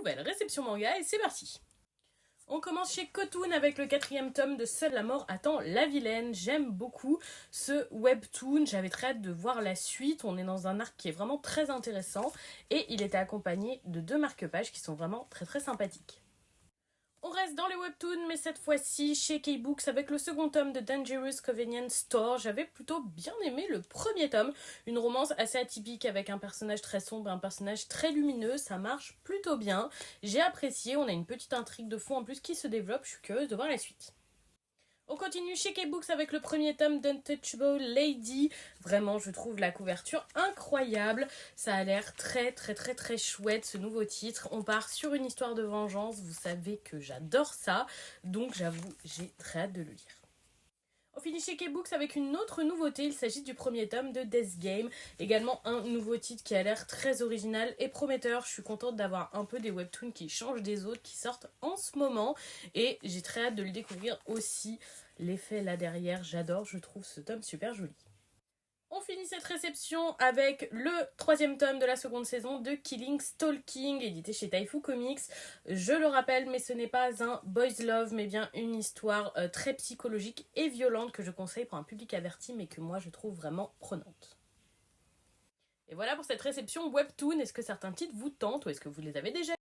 nouvelle réception manga et c'est parti. On commence chez Kotun avec le 4e tome de Seule la mort attend la vilaine. J'aime beaucoup ce webtoon, j'avais très hâte de voir la suite. On est dans un arc qui est vraiment très intéressant et il était accompagné de 2 marque-pages qui sont vraiment très sympathiques. On reste dans les webtoons, mais cette fois-ci chez K-Books avec le 2e tome de Dangerous Convenience Store. J'avais plutôt bien aimé le 1er tome, une romance assez atypique avec un personnage très sombre et un personnage très lumineux, ça marche plutôt bien. J'ai apprécié, on a une petite intrigue de fond en plus qui se développe, je suis curieuse de voir la suite. On continue chez K-Books avec le 1er tome d'Untouchable Lady. Vraiment, je trouve la couverture incroyable. Ça a l'air très chouette ce nouveau titre. On part sur une histoire de vengeance. Vous savez que j'adore ça. Donc j'avoue, j'ai très hâte de le lire. On finit chez K-Books avec une autre nouveauté. Il s'agit du 1er tome de Death Game. Également un nouveau titre qui a l'air très original et prometteur. Je suis contente d'avoir un peu des webtoons qui changent des autres, qui sortent en ce moment. Et j'ai très hâte de le découvrir aussi. L'effet là derrière, j'adore. Je trouve ce tome super joli. On finit cette réception avec le 3e tome de la 2e saison de Killing Stalking, édité chez Taifu Comics. Je le rappelle, mais ce n'est pas un boys love, mais bien une histoire très psychologique et violente que je conseille pour un public averti, mais que moi je trouve vraiment prenante. Et voilà pour cette réception webtoon. Est-ce que certains titres vous tentent ou est-ce que vous les avez déjà